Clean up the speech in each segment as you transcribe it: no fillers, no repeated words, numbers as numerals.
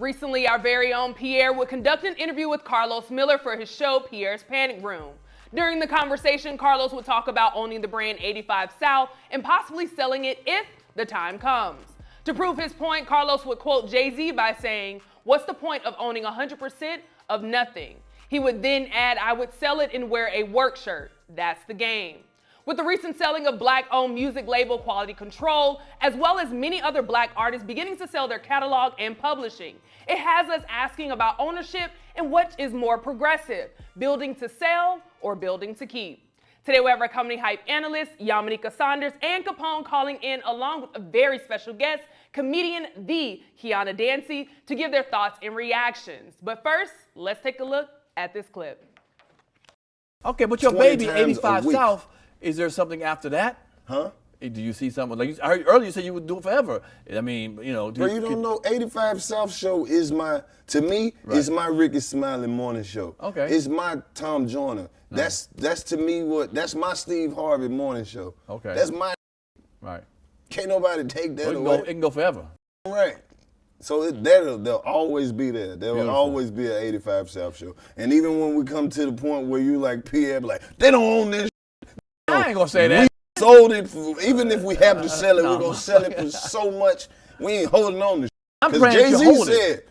Recently, our very own Pierre would conduct an interview with Karlous Miller for his show, Pierre's Panic Room. During the conversation, Karlous would talk about owning the brand 85 South and possibly selling it if the time comes. To prove his point, Karlous would quote Jay-Z by saying, "What's the point of owning 100% of nothing?" He would then add, "I would sell it and wear a work shirt. That's the game." With the recent selling of Black-owned music label Quality Control, as well as many other Black artists beginning to sell their catalog and publishing, it has us asking about ownership and what is more progressive, building to sell or building to keep. Today we have our company hype analysts, Yamanika Saunders and Capone calling in along with a very special guest, comedian the Kiana Dancy, to give their thoughts and reactions. But first, let's take a look at this clip. Okay, but your baby, 85 South, is there something after that? Huh? Do you see something? Like I heard earlier you said you would do it forever. I mean, you know. Bro, you don't know, 85 South show is my, to me, it's my Ricky Smiley morning show. Okay. It's my Tom Joyner. That's to me that's my Steve Harvey morning show. Okay. That's my. Right. Can't nobody take that Well, away. it can go forever. Right. So they'll always be there. There will always be an 85 South show. And even when we come to the point where you like Pierre, like, they don't own this. I ain't gonna say that. We sold it, even if we have to sell it, we're gonna sell it for so much, we ain't holding on to I'm because praying you Jay-Z hold said, it.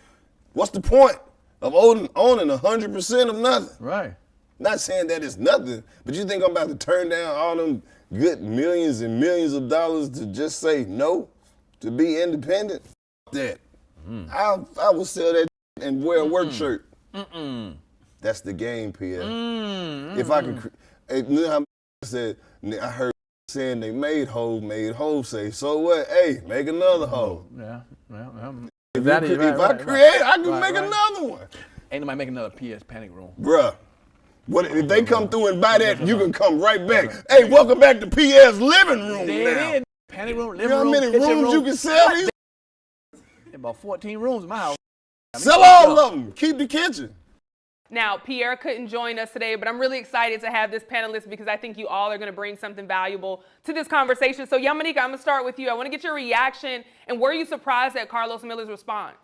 what's the point of owning 100% of nothing? Right. Not saying that it's nothing, but you think I'm about to turn down all them good millions and millions of dollars to just say no, to be independent? F that. I will sell that and wear a work shirt. That's the game, Pierre. If I could, you know how said, I heard saying they made hoes say, so what? Hey, make another hoe. Yeah. If I create, I can make another one. Ain't nobody making another PS Panic Room. Bruh. What if they come through and buy that? You can come right back. Hey, welcome back to PS living room. There now. it is. Panic room, living You know how room, many kitchen rooms room. you can sell these? About 14 rooms in my house. Sell all of them. Keep the kitchen. Now, Pierre couldn't join us today, but I'm really excited to have this panelist because I think you all are going to bring something valuable to this conversation. So, Yamanika, I'm going to start with you. I want to get your reaction, and were you surprised at Karlous Miller's response?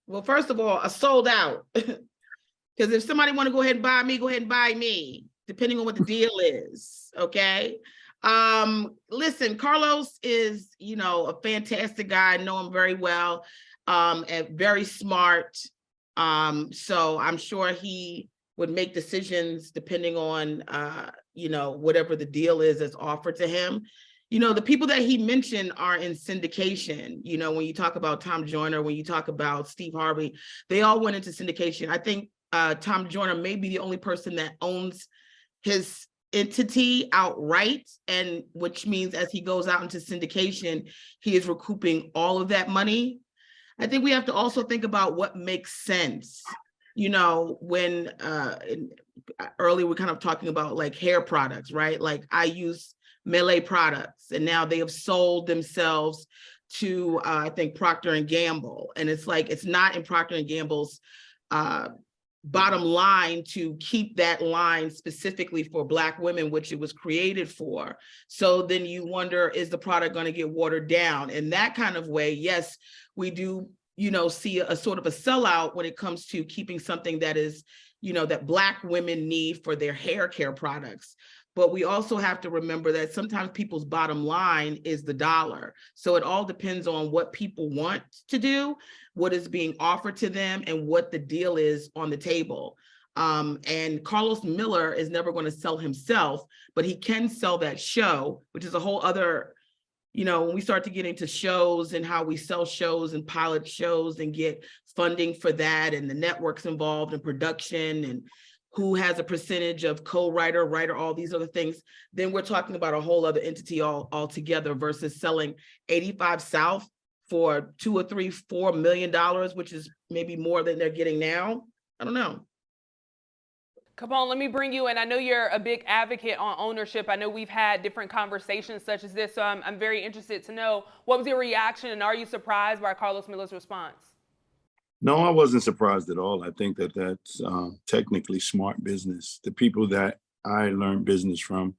Well, first of all, I sold out. Because if somebody want to go ahead and buy me, go ahead and buy me, depending on what the deal is, okay? Listen, Karlous is, a fantastic guy. I know him very well, and very smart. So I'm sure he would make decisions depending on, whatever the deal is that's offered to him. The people that he mentioned are in syndication. When you talk about Tom Joyner, when you talk about Steve Harvey, they all went into syndication. I think Tom Joyner may be the only person that owns his entity outright, and which means as he goes out into syndication, he is recouping all of that money. I think we have to also think about what makes sense. When earlier we're kind of talking about like hair products, right? Like I use Melee products, and now they have sold themselves to I think Procter and Gamble, and it's like it's not in Procter and Gamble's bottom line to keep that line specifically for Black women, which it was created for. So then you wonder, is the product going to get watered down? In that kind of way, yes, we do, see a sort of a sellout when it comes to keeping something that is, that Black women need for their hair care products. But we also have to remember that sometimes people's bottom line is the dollar. So it all depends on what people want to do, what is being offered to them, and what the deal is on the table. And Karlous Miller is never going to sell himself, but he can sell that show, which is a whole other, when we start to get into shows and how we sell shows and pilot shows and get funding for that, and the networks involved in production and who has a percentage of co-writer, writer, all these other things, then we're talking about a whole other entity altogether versus selling 85 South for $2 or $3, $4 million, which is maybe more than they're getting now. I don't know. Capone, let me bring you in. I know you're a big advocate on ownership. I know we've had different conversations such as this, so I'm very interested to know, what was your reaction, and are you surprised by Karlous Miller's response? No, I wasn't surprised at all. I think that that's technically smart business. The people that I learned business from,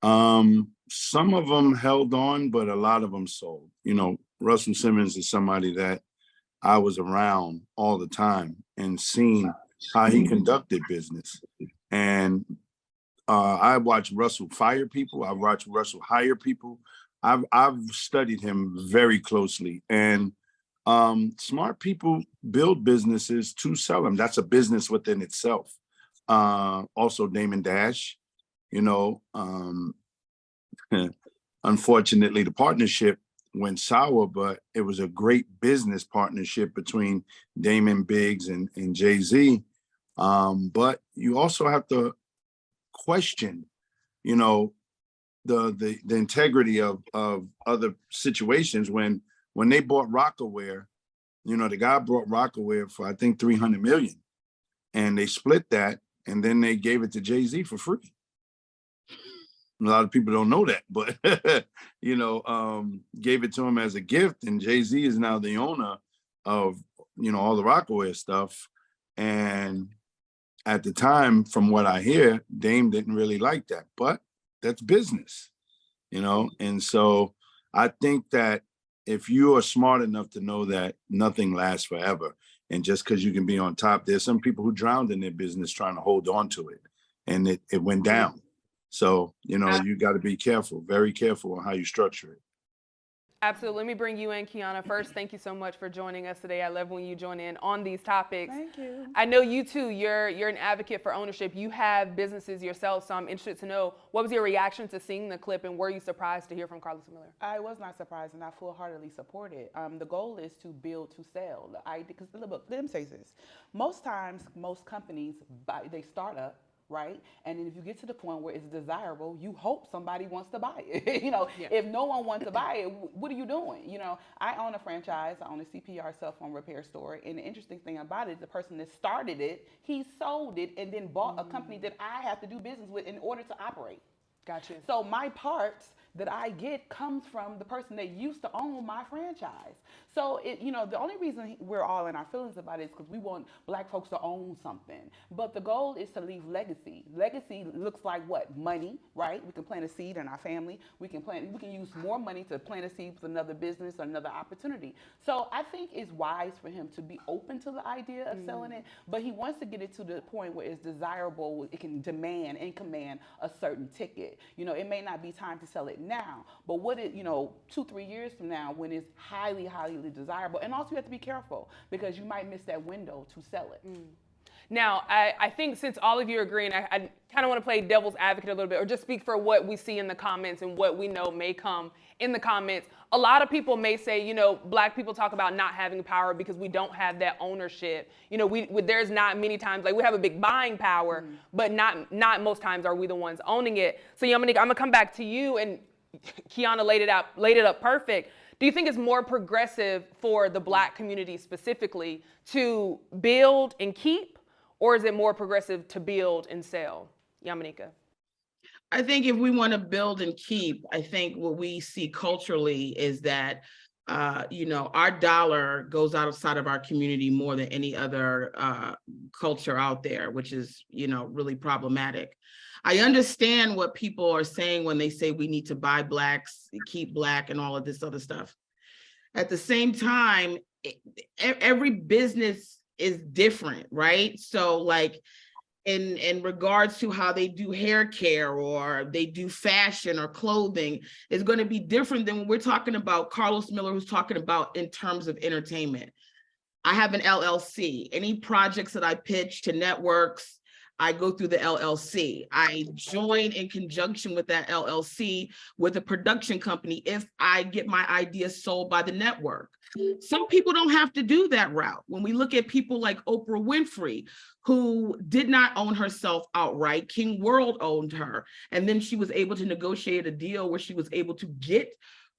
some of them held on, but a lot of them sold. Russell Simmons is somebody that I was around all the time and seen how he conducted business. And I watched Russell fire people. I watched Russell hire people. I've studied him very closely. And smart people build businesses to sell them. That's a business within itself. Also Damon Dash, you know, unfortunately the partnership went sour, but it was a great business partnership between Damon Biggs and Jay-Z. But you also have to question, you know, the integrity of other situations. When they bought Rockaware, you know, the guy brought Rockaware for I think 300 million, and they split that, and then they gave it to Jay-Z for free. A lot of people don't know that, but you know, gave it to him as a gift, and Jay-Z is now the owner of, you know, all the Rockaware stuff. And at the time, from what I hear, Dame didn't really like that, but that's business, you know? And so I think that if you are smart enough to know that nothing lasts forever, and just because you can be on top, there's some people who drowned in their business trying to hold on to it, and it went down. So, you know, you got to be careful, very careful on how you structure it. Absolutely. Let me bring you in, Kiana. First, thank you so much for joining us today. I love when you join in on these topics. Thank you. I know you too, you're an advocate for ownership. You have businesses yourself, so I'm interested to know, what was your reaction to seeing the clip, and were you surprised to hear from Karlous Miller? I was not surprised, and I full-heartedly support it. The goal is to build to sell. Because look, let me say this. Most times, most companies, they start up, right? And then if you get to the point where it's desirable, you hope somebody wants to buy it. You know, if no one wants to buy it, what are you doing? You know, I own a franchise. I own a CPR cell phone repair store. And the interesting thing about it, the person that started it, he sold it and then bought a company that I have to do business with in order to operate. Gotcha. So my parts that I get comes from the person that used to own my franchise. So you know, the only reason we're all in our feelings about it is because we want black folks to own something. But the goal is to leave legacy. Legacy looks like what? Money, right? We can plant a seed in our family. We can use more money to plant a seed with another business or another opportunity. So I think it's wise for him to be open to the idea of selling it, but he wants to get it to the point where it's desirable, it can demand and command a certain ticket. You know, it may not be time to sell it now, but what it, you know, 2-3 years from now when it's highly, highly desirable. And also you have to be careful because you might miss that window to sell it. Now, I think since all of you are agreeing, I kind of want to play devil's advocate a little bit, or just speak for what we see in the comments and what we know may come in the comments. A lot of people may say, you know, black people talk about not having power because we don't have that ownership. You know, there's not many times, like we have a big buying power, but not most times are we the ones owning it. So I'm gonna come back to you, and Kiana laid it up perfect. Do you think it's more progressive for the black community specifically to build and keep, or is it more progressive to build and sell? Yamanika. I think if we want to build and keep, I think what we see culturally is that, you know, our dollar goes outside of our community more than any other culture out there, which is, you know, really problematic. I understand what people are saying when they say we need to buy blacks, keep black, and all of this other stuff. At the same time, every business is different, right? So like, in regards to how they do hair care or they do fashion or clothing is going to be different than when we're talking about Karlous Miller, who's talking about in terms of entertainment. I have an LLC. Any projects that I pitch to networks, I go through the LLC. I join in conjunction with that LLC with a production company if I get my ideas sold by the network. Some people don't have to do that route. When we look at people like Oprah Winfrey, who did not own herself outright, King World owned her. And then she was able to negotiate a deal where she was able to get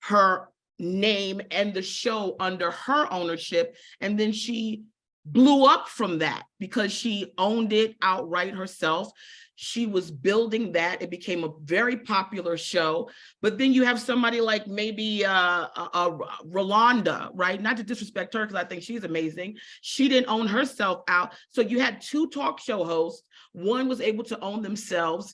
her name and the show under her ownership. And then she blew up from that. because she owned it outright herself. She was building that. It became a very popular show. But then you have somebody like maybe Rolanda, right? Not to disrespect her, because I think she's amazing. She didn't own herself out. So you had two talk show hosts. One was able to own themselves,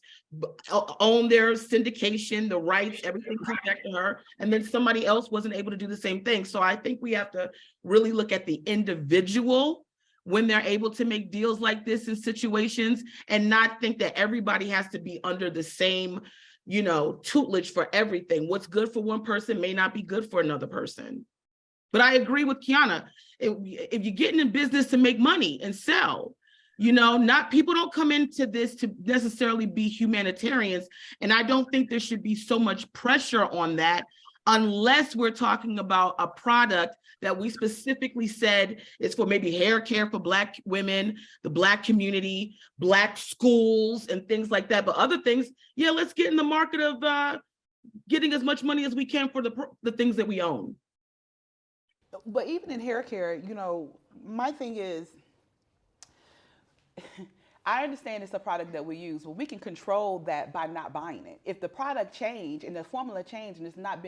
own their syndication, the rights, everything comes back to her. And then somebody else wasn't able to do the same thing. So I think we have to really look at the individual when they're able to make deals like this in situations, and not think that everybody has to be under the same, tutelage for everything. What's good for one person may not be good for another person. But I agree with Kiana. If you're getting in business to make money and sell, not people don't come into this to necessarily be humanitarians. And I don't think there should be so much pressure on that, unless we're talking about a product that we specifically said is for maybe hair care for Black women, the Black community, Black schools, and things like that. But other things, yeah, let's get in the market of getting as much money as we can for the things that we own. But even in hair care, my thing is, I understand it's a product that we use, but we can control that by not buying it. If the product changed and the formula changed and it's not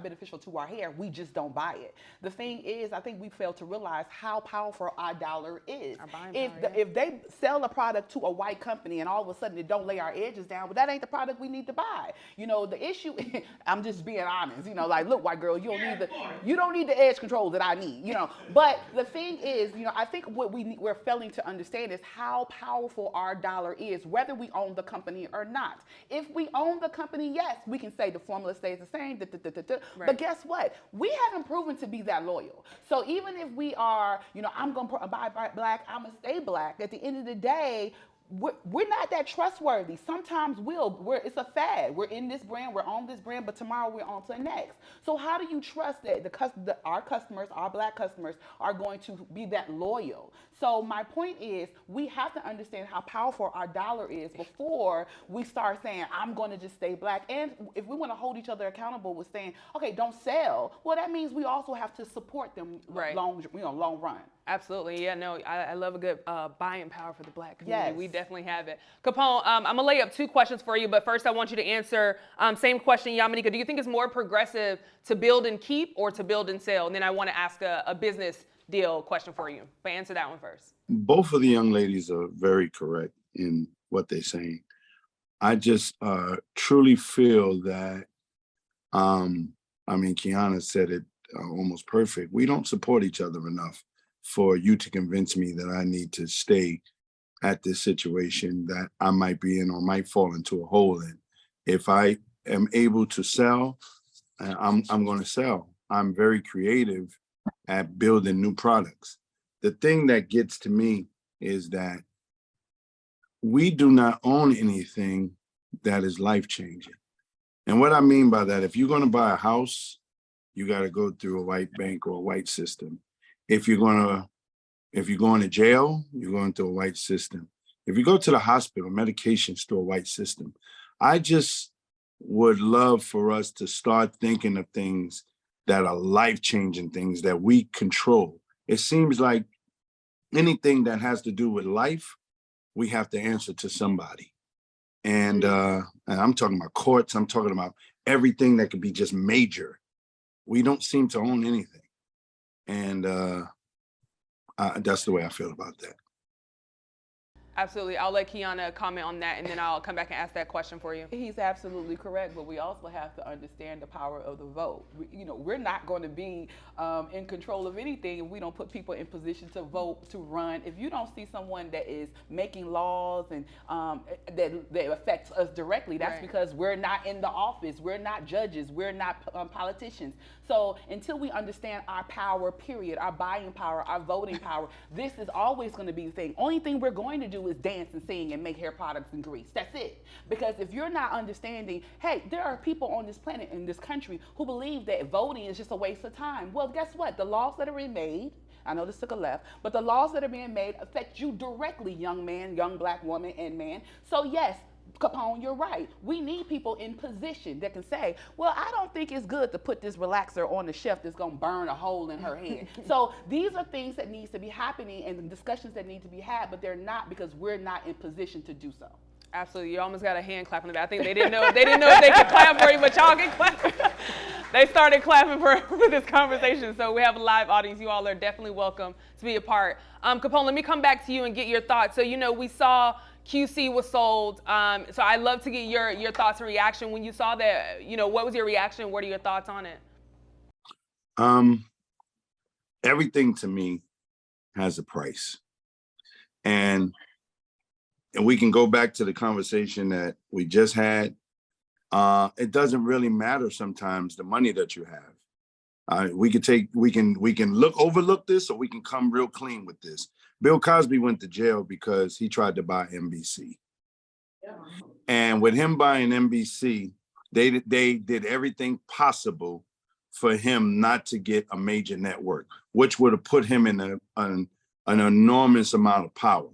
beneficial to our hair, we just don't buy it. The thing is, I think we fail to realize how powerful our dollar is. If they sell a product to a white company and all of a sudden it don't lay our edges down, but that ain't the product we need to buy. The issue, I'm just being honest, like, look, white girl, you don't need the edge control that I need, But the thing is, I think what we're failing to understand is how powerful our dollar is, whether we own the company or not. If we own the company, yes, we can say the formula stays the same, Right. But guess what? We haven't proven to be that loyal. So even if we are, I'm going to buy Black, I'm going to stay Black, at the end of the day, we're not that trustworthy. Sometimes it's a fad. We're in this brand, we're on this brand, but tomorrow we're on to the next. So how do you trust that our customers, our Black customers, are going to be that loyal? So my point is, we have to understand how powerful our dollar is before we start saying, I'm going to just stay Black. And if we want to hold each other accountable with saying, okay, don't sell, well, that means we also have to support them long run. Absolutely. Yeah, no, I love a good buying power for the Black community. Yes. We definitely have it. Capone, I'm going to lay up two questions for you, but first I want you to answer same question, Yamanika. Do you think it's more progressive to build and keep or to build and sell? And then I want to ask a business deal question for you, but answer that one first. Both of the young ladies are very correct in what they're saying. I just truly feel that, Kiana said it almost perfect. We don't support each other enough for you to convince me that I need to stay at this situation that I might be in or might fall into a hole in. If I am able to sell, I'm going to sell. I'm very creative at building new products. The thing that gets to me is that we do not own anything that is life-changing. And what I mean by that, if you're going to buy a house, you got to go through a white bank or a white system. If you're going to jail, you're going through a white system. If you go to the hospital, medication's through a white system. I just would love for us to start thinking of things that are life-changing, things that we control. It seems like anything that has to do with life, we have to answer to somebody. And I'm talking about courts, I'm talking about everything that could be just major. We don't seem to own anything. And that's the way I feel about that. Absolutely. I'll let Kiana comment on that, and then I'll come back and ask that question for you. He's absolutely correct, but we also have to understand the power of the vote. We're not going to be in control of anything if we don't put people in position to vote, to run. If you don't see someone that is making laws and that affects us directly, that's because we're not in the office, we're not judges, we're not politicians. So until we understand our power, period, our buying power, our voting power, this is always going to be the thing. Only thing we're going to do is dance and sing and make hair products and grease. That's it. Because if you're not understanding, hey, there are people on this planet, in this country, who believe that voting is just a waste of time. Well, guess what? The laws that are being made, I know this took a left, but the laws that are being made affect you directly, young man, young Black woman, and man. So yes, Capone, you're right. We need people in position that can say, well, I don't think it's good to put this relaxer on the shelf that's going to burn a hole in her head. So these are things that needs to be happening and discussions that need to be had, but they're not because we're not in position to do so. Absolutely. You almost got a hand clap in the back. I think they didn't know if they could clap for you, but y'all can clap. They started clapping for this conversation. So we have a live audience. You all are definitely welcome to be a part. Capone, let me come back to you and get your thoughts. So, we saw QC was sold. So I'd love to get your thoughts and reaction when you saw that. What was your reaction? What are your thoughts on it? Everything to me has a price. And we can go back to the conversation that we just had. It doesn't really matter sometimes the money that you have. We can overlook this, or we can come real clean with this. Bill Cosby went to jail because he tried to buy NBC. Yeah. And with him buying NBC, they did everything possible for him not to get a major network, which would have put him in an enormous amount of power.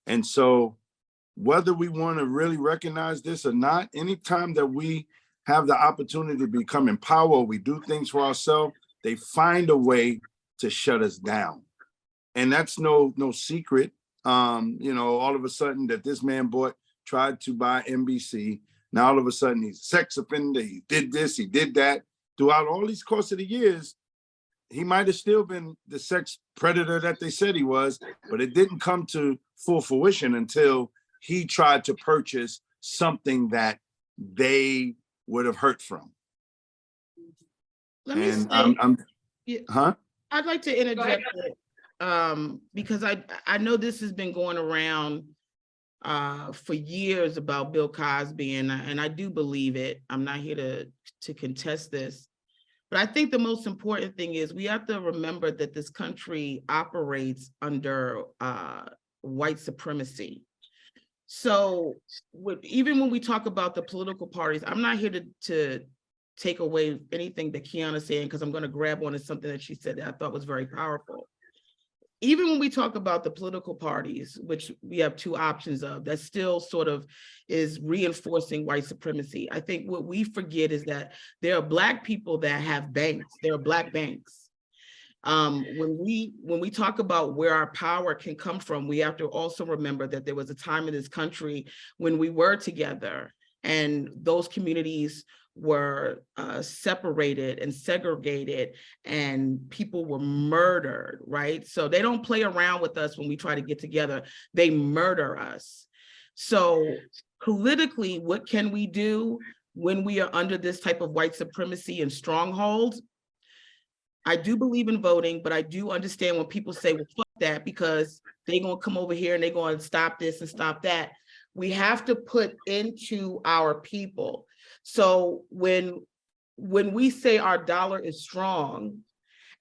And so whether we want to really recognize this or not, anytime that we have the opportunity to become empowered, we do things for ourselves, they find a way to shut us down. And that's no secret. All of a sudden that this man tried to buy NBC. Now all of a sudden he's a sex offender, he did this, he did that. Throughout all these course of the years, he might have still been the sex predator that they said he was, but it didn't come to full fruition until he tried to purchase something that they would have hurt from. Let me say, I'd like to interject because I know this has been going around for years about Bill Cosby, and I do believe it. I'm not here to contest this. But I think the most important thing is we have to remember that this country operates under white supremacy. So even when we talk about the political parties, I'm not here to take away anything that Kiana's saying, because I'm going to grab on to something that she said that I thought was very powerful. Even when we talk about the political parties, which we have two options of, that still sort of is reinforcing white supremacy. I think what we forget is that there are Black people that have banks. There are Black banks. When we talk about where our power can come from, we have to also remember that there was a time in this country when we were together, and those communities were separated and segregated, and people were murdered, right? So they don't play around with us when we try to get together. They murder us. So politically, what can we do when we are under this type of white supremacy and stronghold? I do believe in voting, but I do understand when people say, well, fuck that, because they're going to come over here and they're going to stop this and stop that. We have to put into our people. So when we say our dollar is strong,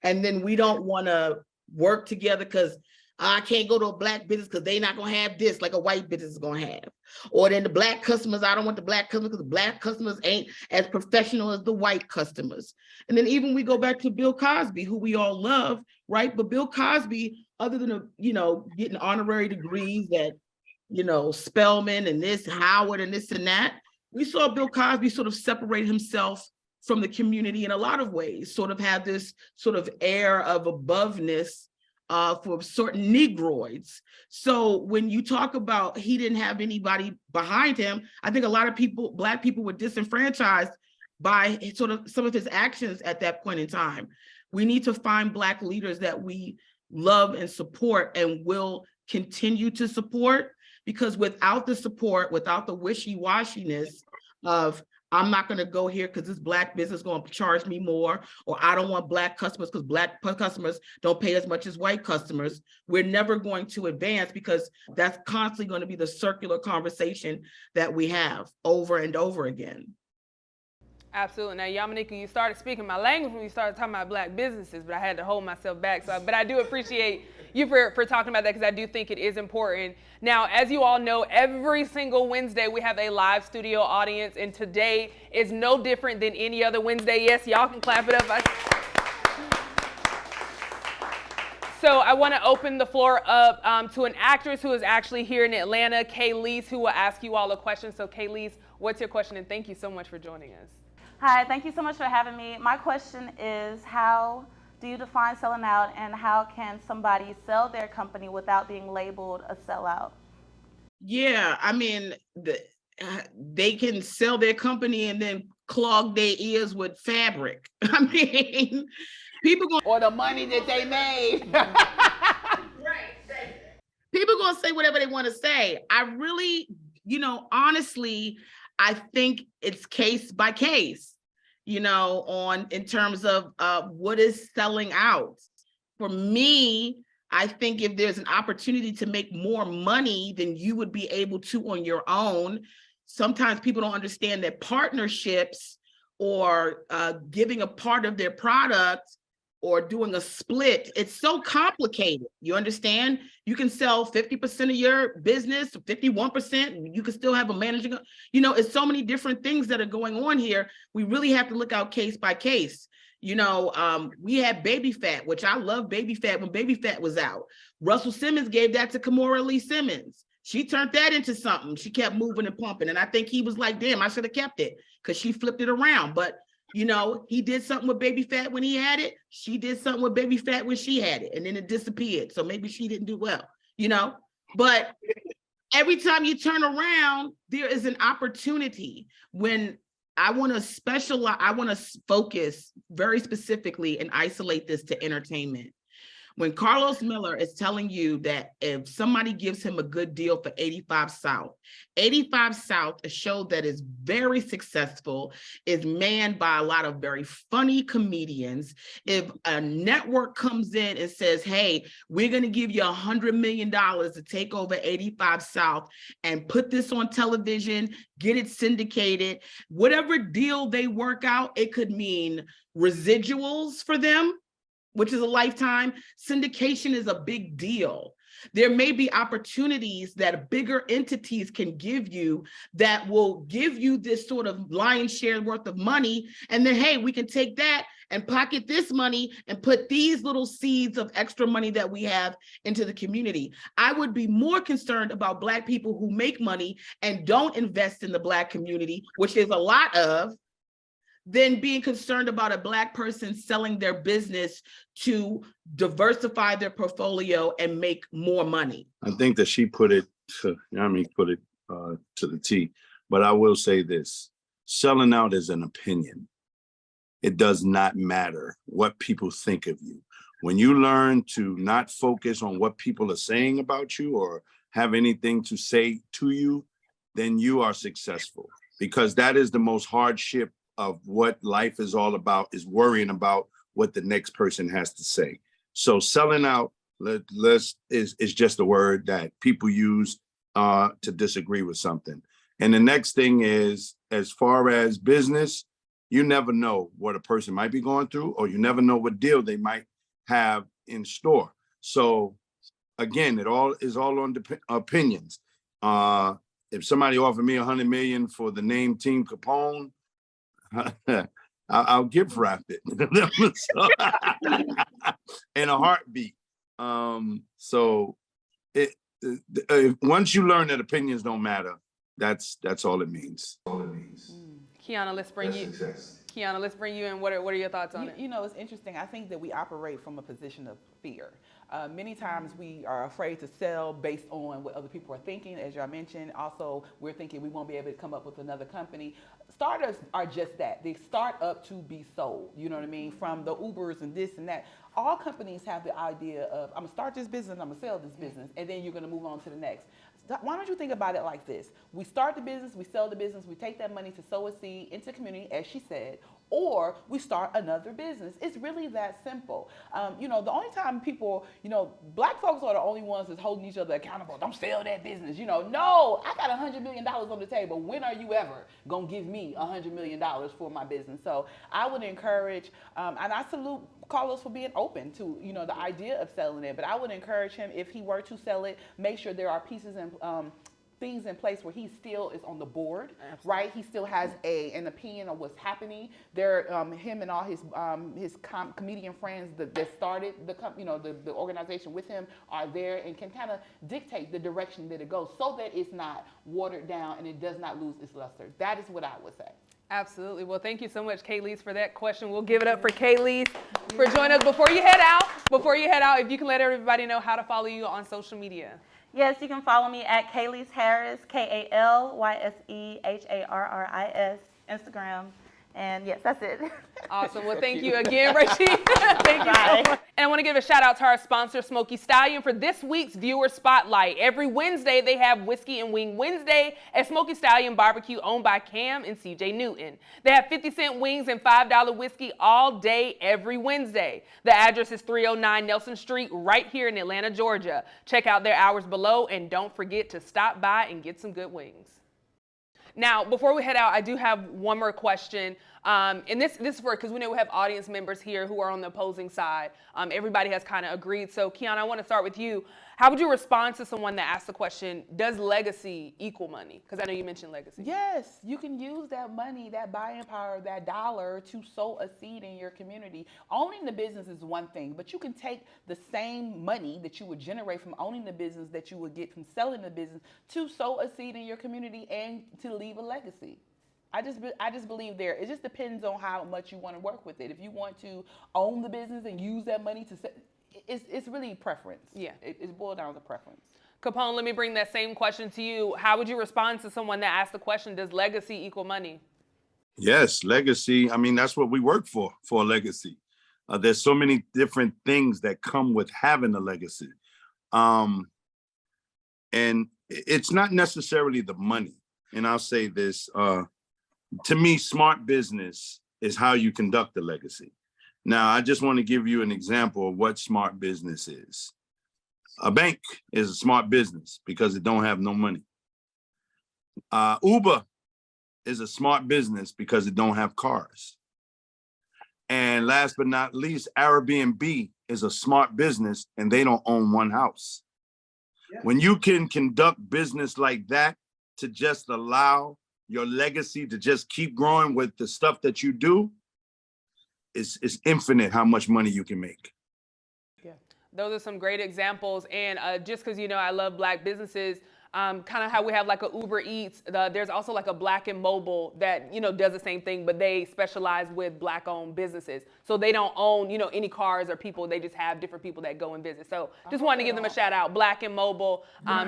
and then we don't want to work together because I can't go to a Black business because they're not going to have this like a white business is going to have. Or then the Black customers, I don't want the Black customers because the Black customers ain't as professional as the white customers. And then even we go back to Bill Cosby, who we all love, right? But Bill Cosby, other than, getting honorary degrees at, Spelman and this, Howard and this and that, we saw Bill Cosby sort of separate himself from the community in a lot of ways, sort of have this sort of air of aboveness for certain Negroids. So when you talk about he didn't have anybody behind him, I think a lot of people, Black people, were disenfranchised by sort of some of his actions at that point in time. We need to find Black leaders that we love and support and will continue to support, because without the support, without the wishy-washiness of, I'm not going to go here because this Black business is going to charge me more, or I don't want Black customers because Black customers don't pay as much as white customers, we're never going to advance, because that's constantly going to be the circular conversation that we have over and over again. Absolutely. Now, Yamanika, you started speaking my language when you started talking about Black businesses, but I had to hold myself back. But I do appreciate you for talking about that, because I do think it is important. Now, as you all know, every single Wednesday we have a live studio audience, and today is no different than any other Wednesday. Yes, y'all can clap it up. So I want to open the floor up to an actress who is actually here in Atlanta, Karlous, who will ask you all a question. So Karlous, what's your question? And thank you so much for joining us. Hi, thank you so much for having me. My question is, how do you define selling out, and how can somebody sell their company without being labeled a sellout? Yeah, I mean, they can sell their company and then clog their ears with fabric. I mean, people going Or the money that they made. people gonna say whatever they want to say. I really, honestly, I think it's case by case, on in terms of what is selling out. For me, I think if there's an opportunity to make more money than you would be able to on your own, sometimes people don't understand that partnerships or giving a part of their product or doing a split, it's so complicated. You understand? You can sell 50% of your business, 51%, you can still have a managing, it's so many different things that are going on here. We really have to look out case by case. We had Baby Fat, which I love Baby Fat when Baby Fat was out. Russell Simmons gave that to Kimora Lee Simmons. She turned that into something. She kept moving and pumping. And I think he was like, damn, I should have kept it, because she flipped it around. But he did something with Baby Fat when he had it. She did something with Baby Fat when she had it, and then it disappeared. So maybe she didn't do well, But every time you turn around, there is an opportunity. When I want to specialize, I want to focus very specifically and isolate this to entertainment. When Karlous Miller is telling you that if somebody gives him a good deal for 85 South, 85 South, a show that is very successful, is manned by a lot of very funny comedians. If a network comes in and says, hey, we're going to give you $100 million to take over 85 South and put this on television, get it syndicated, whatever deal they work out, it could mean residuals for them, which is a lifetime. Syndication is a big deal. There may be opportunities that bigger entities can give you that will give you this sort of lion's share worth of money. And then, hey, we can take that and pocket this money and put these little seeds of extra money that we have into the community. I would be more concerned about Black people who make money and don't invest in the Black community, which is a lot of, than being concerned about a Black person selling their business to diversify their portfolio and make more money. I think that she put it to the T. But I will say this: selling out is an opinion. It does not matter what people think of you. When you learn to not focus on what people are saying about you or have anything to say to you, then you are successful, because that is the most hardship of what life is all about, is worrying about what the next person has to say. So selling out is just a word that people use to disagree with something. And the next thing is, as far as business, you never know what a person might be going through, or you never know what deal they might have in store. So again, it all is all on opinions. If somebody offered me $100 million for the name Team Capone, I'll gift wrap it in a heartbeat. So once you learn that opinions don't matter, that's all it means. Kiana, let's bring you. Kiana, let's bring you in. What are your thoughts on it? It's interesting. I think that we operate from a position of fear. Many times we are afraid to sell based on what other people are thinking. As y'all mentioned, also we're thinking we won't be able to come up with another company. Startups are just that. They start up to be sold. You know what I mean? From the Ubers and this and that. All companies have the idea of, I'm gonna start this business, I'm gonna sell this business, and then you're gonna move on to the next. Why don't you think about it like this? We start the business, we sell the business, we take that money to sow a seed into the community, as she said, or we start another business. It's really that simple. The only time people, Black folks are the only ones that's holding each other accountable. Don't sell that business. No, I got $100 million on the table. When are you ever gonna give me $100 million for my business? So I would encourage, and I salute Karlous for being open to, the idea of selling it, but I would encourage him, if he were to sell it, make sure there are pieces and things in place where he still is on the board, right? He still has an opinion on what's happening. There, him and all his comedian friends that started the organization with him are there and can kind of dictate the direction that it goes, so that it's not watered down and it does not lose its luster. That is what I would say. Absolutely. Well, thank you so much, Karlous, for that question. We'll give it up for Karlous for joining us. Before you head out, if you can let everybody know how to follow you on social media. Yes, you can follow me at Karlous Harris, KALYSEHARRIS, Instagram. And yes, that's it. Awesome. Well, thank you again, Rashid. Thank you so much. And I want to give a shout out to our sponsor, Smoky Stallion, for this week's Viewer Spotlight. Every Wednesday, they have Whiskey and Wing Wednesday at Smoky Stallion Barbecue, owned by Cam and CJ Newton. They have 50-cent wings and $5 whiskey all day, every Wednesday. The address is 309 Nelson Street, right here in Atlanta, Georgia. Check out their hours below, and don't forget to stop by and get some good wings. Now, before we head out, I do have one more question. And this is for, because we know we have audience members here who are on the opposing side. Everybody has kind of agreed. So, Kiana, I want to start with you. How would you respond to someone that asks the question, does legacy equal money? Because I know you mentioned legacy. Yes, you can use that money, that buying power, that dollar to sow a seed in your community. Owning the business is one thing, but you can take the same money that you would generate from owning the business that you would get from selling the business to sow a seed in your community and to leave a legacy. I just believe there. It just depends on how much you want to work with it. If you want to own the business and use that money to sell, it's really preference. Yeah. It's boiled down to preference. Capone, let me bring that same question to you. How would you respond to someone that asks the question, does legacy equal money? Yes, legacy. I mean, that's what we work for a legacy. There's so many different things that come with having a legacy. And it's not necessarily the money. And I'll say this, to me, smart business is how you conduct a legacy. Now, I just want to give you an example of what smart business is. A bank is a smart business because it don't have no money. Uber is a smart business because it don't have cars. And last but not least, Airbnb is a smart business and they don't own one house. Yeah. When you can conduct business like that to just allow your legacy to just keep growing with the stuff that you do, it's infinite how much money you can make. Yeah, those are some great examples. And just because, I love Black businesses, kind of how we have like a Uber Eats, there's also like a Black and Mobile that, does the same thing, but they specialize with Black-owned businesses. So they don't own, any cars or people. They just have different people that go and visit. So just wanted to give them a shout out, Black and Mobile.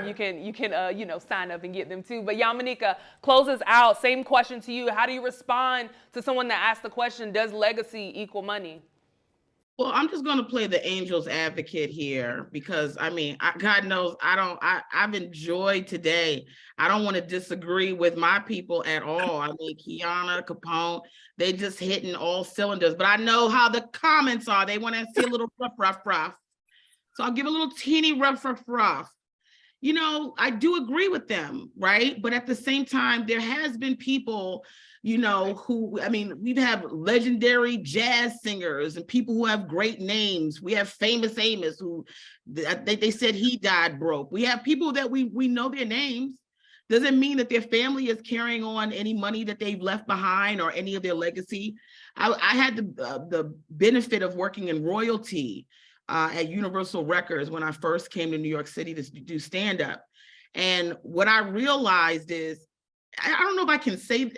You can sign up and get them too. But Yamanika, close us out. Same question to you. How do you respond to someone that asks the question, does legacy equal money? Well, I'm just going to play the angel's advocate here because, God knows I've enjoyed today. I don't want to disagree with my people at all. Kiana, Capone, they just hitting all cylinders, but I know how the comments are. They want to see a little rough. So I'll give a little teeny rough. I do agree with them, right? But at the same time, there has been people we've had legendary jazz singers and people who have great names. We have Famous Amos, who they said he died broke. We have people that we know their names. Doesn't mean that their family is carrying on any money that they've left behind or any of their legacy. I had the benefit of working in royalty at Universal Records when I first came to New York City to do stand-up. And what I realized is, I don't know if I can say,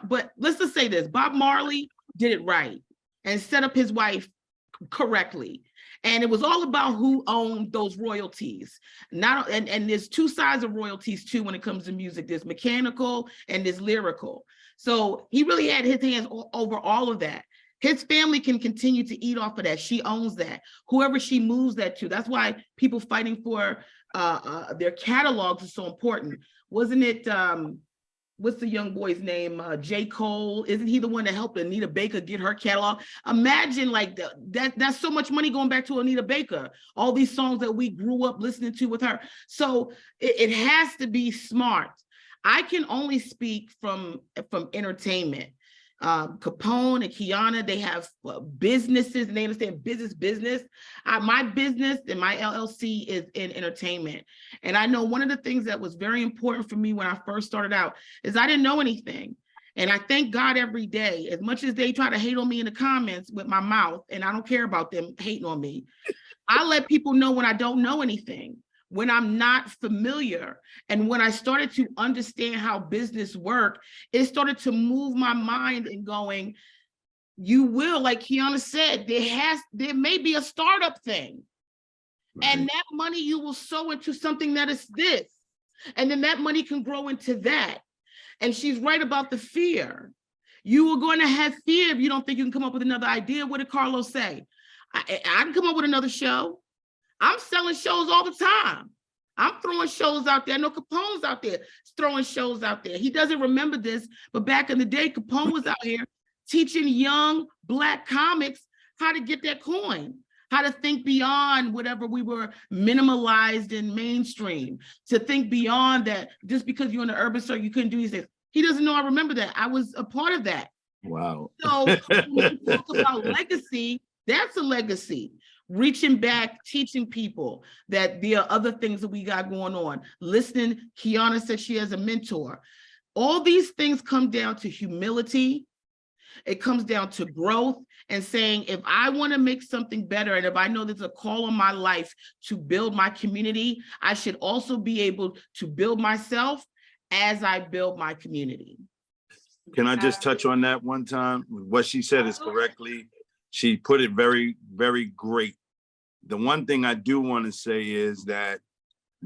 but let's just say this. Bob Marley did it right and set up his wife correctly. And it was all about who owned those royalties. And there's two sides of royalties too when it comes to music. There's mechanical and there's lyrical. So he really had his hands over all of that. His family can continue to eat off of that. She owns that. Whoever she moves that to. That's why people fighting for their catalogs is so important. Wasn't it... what's the young boy's name? J. Cole. Isn't he the one that helped Anita Baker get her catalog? Imagine that's so much money going back to Anita Baker. All these songs that we grew up listening to with her. So it has to be smart. I can only speak from entertainment. Capone and Kiana, they have businesses and they understand business. My business and my LLC is in entertainment. And I know one of the things that was very important for me when I first started out is I didn't know anything. And I thank God every day, as much as they try to hate on me in the comments with my mouth, and I don't care about them hating on me, I let people know when I don't know anything, when I'm not familiar. And when I started to understand how business work, it started to move my mind and going, you will, like Kiana said, there may be a startup thing. Right. And that money you will sow into something that is this. And then that money can grow into that. And she's right about the fear. You are going to have fear if you don't think you can come up with another idea. What did Karlous say? I can come up with another show. I'm selling shows all the time. I'm throwing shows out there. I know Capone's out there throwing shows out there. He doesn't remember this, but back in the day, Capone was out here teaching young Black comics how to get that coin, how to think beyond whatever we were minimalized in mainstream, to think beyond that. Just because you're in the urban circle, you couldn't do these things. He doesn't know I remember that. I was a part of that. Wow. So when we talk about legacy, that's a legacy. Reaching back, teaching people that there are other things that we got going on. Listening, Kiana said she has a mentor. All these things come down to humility. It comes down to growth and saying, if I want to make something better, and if I know there's a call on my life to build my community, I should also be able to build myself as I build my community. Can I just touch on that one time? What she said is correctly. She put it very, very great. The one thing I do want to say is that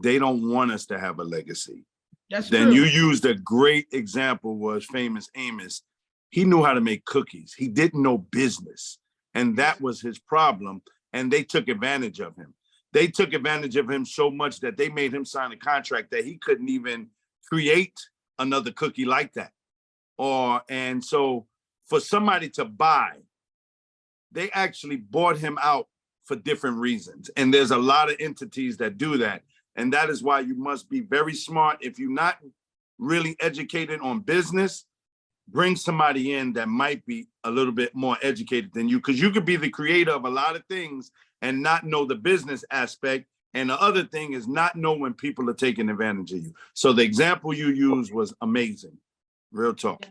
they don't want us to have a legacy. That's then true. You used a great example was Famous Amos. He knew how to make cookies. He didn't know business. And that was his problem. And they took advantage of him. They took advantage of him so much that they made him sign a contract that he couldn't even create another cookie like that. And so for somebody to buy, they actually bought him out for different reasons. And there's a lot of entities that do that. And that is why you must be very smart. If you're not really educated on business, bring somebody in that might be a little bit more educated than you, because you could be the creator of a lot of things and not know the business aspect. And the other thing is not know when people are taking advantage of you. So the example you used was amazing. Real talk.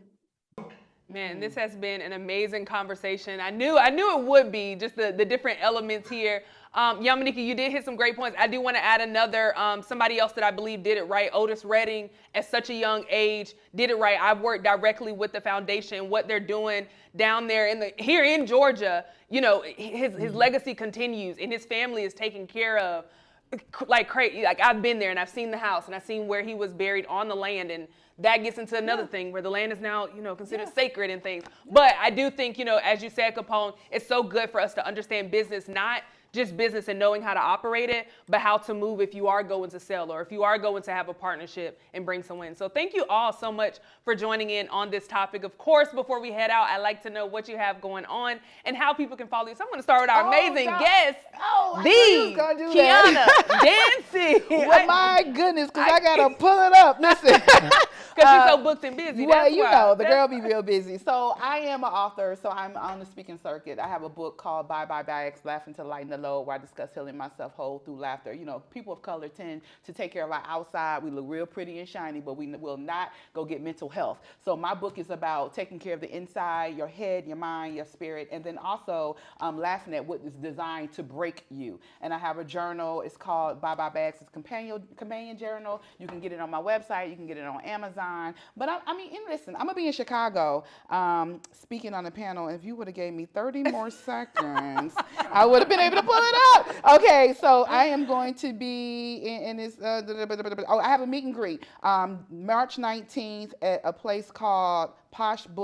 Man, this has been an amazing conversation. I knew it would be, just the different elements here. Yamanika, you did hit some great points. I do want to add another, somebody else that I believe did it right. Otis Redding, at such a young age, did it right. I've worked directly with the foundation, what they're doing down there here in Georgia. You know, his legacy continues and his family is taken care of like crazy. Like, I've been there and I've seen the house and I've seen where he was buried on the land, and that gets into another thing where the land is now, considered sacred and things. But I do think, as you said, Capone, it's so good for us to understand business, not just business and knowing how to operate it, but how to move if you are going to sell or if you are going to have a partnership and bring someone in. So thank you all so much for joining in on this topic. Of course, before we head out, I'd like to know what you have going on and how people can follow you. So I'm going to start with our amazing guest, Kiana Dancy. Well, my goodness, because I got to pull it up. Listen. Because you're so booked and busy. Well, the girl be real busy. So I am an author, so I'm on the speaking circuit. I have a book called Bye Bye Bags, Laughing to Lighten the Load, where I discuss healing myself whole through laughter. People of color tend to take care of our outside. We look real pretty and shiny, but we will not go get mental health. So my book is about taking care of the inside, your head, your mind, your spirit, and then also laughing at what is designed to break you. And I have a journal. It's called Bye Bye Bags. It's a companion journal. You can get it on my website. You can get it on Amazon. But listen, I'm gonna be in Chicago speaking on the panel. If you would have gave me 30 more seconds, I would have been able to pull it up. Okay, so I am going to be in this. I have a meet and greet March 19th at a place called Poshman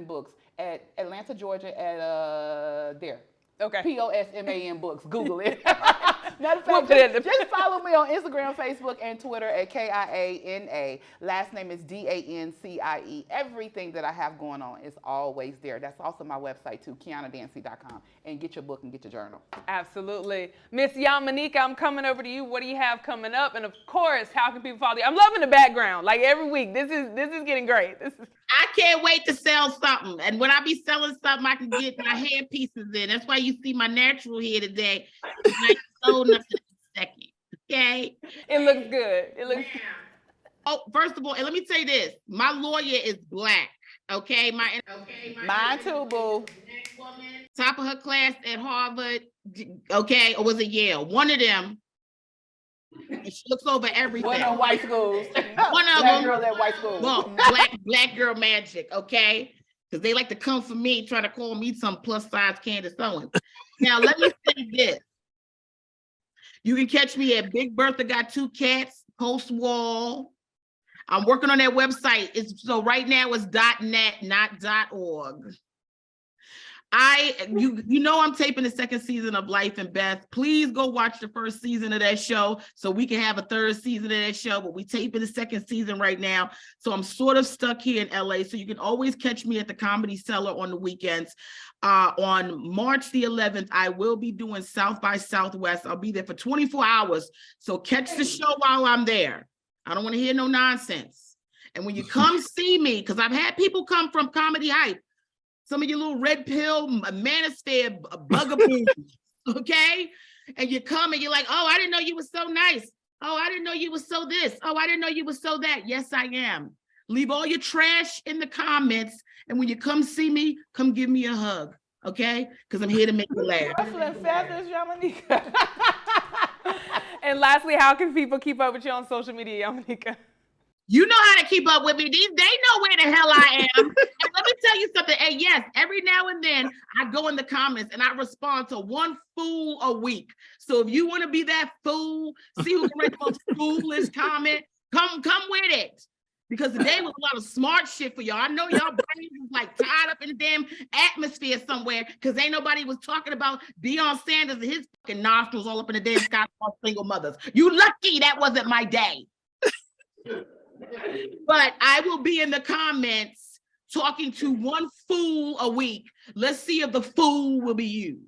Books at Atlanta, Georgia. At there. Okay. POSMAN Books. Google it. Matter of fact, just follow me on Instagram, Facebook, and Twitter at KIANA. Last name is DANCIE. Everything that I have going on is always there. That's also my website too, KianaDancy.com. And get your book and get your journal. Absolutely. Miss Yamanika, I'm coming over to you. What do you have coming up? And of course, how can people follow you? I'm loving the background. Like every week, this is getting great. I can't wait to sell something. And when I be selling something, I can get my hair pieces in. That's why you see my natural hair today. I ain't sold nothing in a second. Okay. It looks good. It looks. Oh, first of all, and let me tell you this: my lawyer is black. Okay, Mine too, boo. Top of her class at Harvard. Okay, or was it Yale? One of them. And she looks over everything. One of white schools. One of Black them. girls at white schools. Well, black girl magic. Okay, because they like to come for me, trying to call me some plus size Candace Owens. Now let me say this: you can catch me at Big Bertha Got Two Cats Post Wall. I'm working on that website. So right now it's .net, not .org. You know I'm taping the second season of Life and Beth. Please go watch the first season of that show so we can have a third season of that show. But we taping the second season right now. So I'm sort of stuck here in LA. So you can always catch me at the Comedy Cellar on the weekends. On March the 11th, I will be doing South by Southwest. I'll be there for 24 hours. So catch the show while I'm there. I don't want to hear no nonsense. And when you come see me, because I've had people come from Comedy Hype, some of your little red pill, manosphere bugaboos, okay? And you come and you're like, oh, I didn't know you were so nice. Oh, I didn't know you were so this. Oh, I didn't know you were so that. Yes, I am. Leave all your trash in the comments. And when you come see me, come give me a hug, okay? Because I'm here to make you laugh. Ruffling feathers, Yamanika. And lastly, how can people keep up with you on social media, Yamanika? You know how to keep up with me. They know where the hell I am. And let me tell you something. And yes, every now and then I go in the comments and I respond to one fool a week. So if you want to be that fool, see who can write the most foolish comment, come with it. Because today was a lot of smart shit for y'all. I know y'all brains was like tied up in the damn atmosphere somewhere because ain't nobody was talking about Deion Sanders and his fucking nostrils all up in the damn sky for single mothers. You lucky that wasn't my day. But I will be in the comments talking to one fool a week. Let's see if the fool will be you.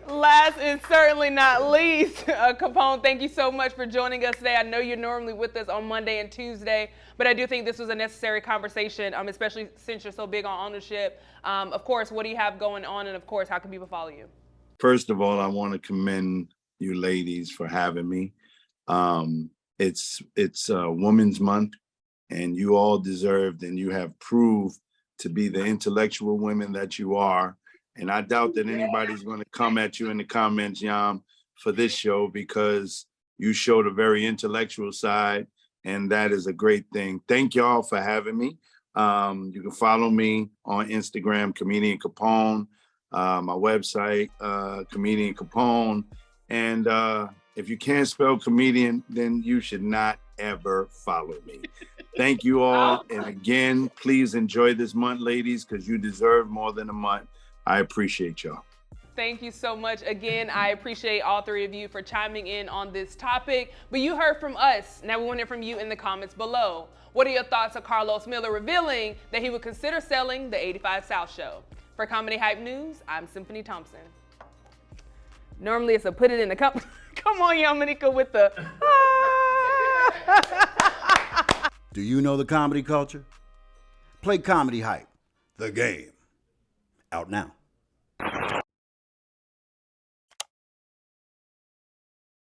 Last and certainly not least, Capone, thank you so much for joining us today. I know you're normally with us on Monday and Tuesday, but I do think this was a necessary conversation, especially since you're so big on ownership. Of course, what do you have going on? And of course, how can people follow you? First of all, I want to commend you ladies for having me. It's Women's Month, and you all deserved and you have proved to be the intellectual women that you are. And I doubt that anybody's going to come at you in the comments, Yam, for this show because you showed a very intellectual side, and that is a great thing. Thank y'all for having me. You can follow me on Instagram, Comedian Capone, my website, Comedian Capone. And if you can't spell comedian, then you should not ever follow me. Thank you all. And again, please enjoy this month, ladies, because you deserve more than a month. I appreciate y'all. Thank you so much. Again, I appreciate all three of you for chiming in on this topic. But you heard from us. Now we want to hear from you in the comments below. What are your thoughts on Karlous Miller revealing that he would consider selling the 85 South show? For Comedy Hype News, I'm Symphony Thompson. Normally it's a put it in the cup. Come on, Yamanika, with the Do you know the comedy culture? Play Comedy Hype, the game. Out now.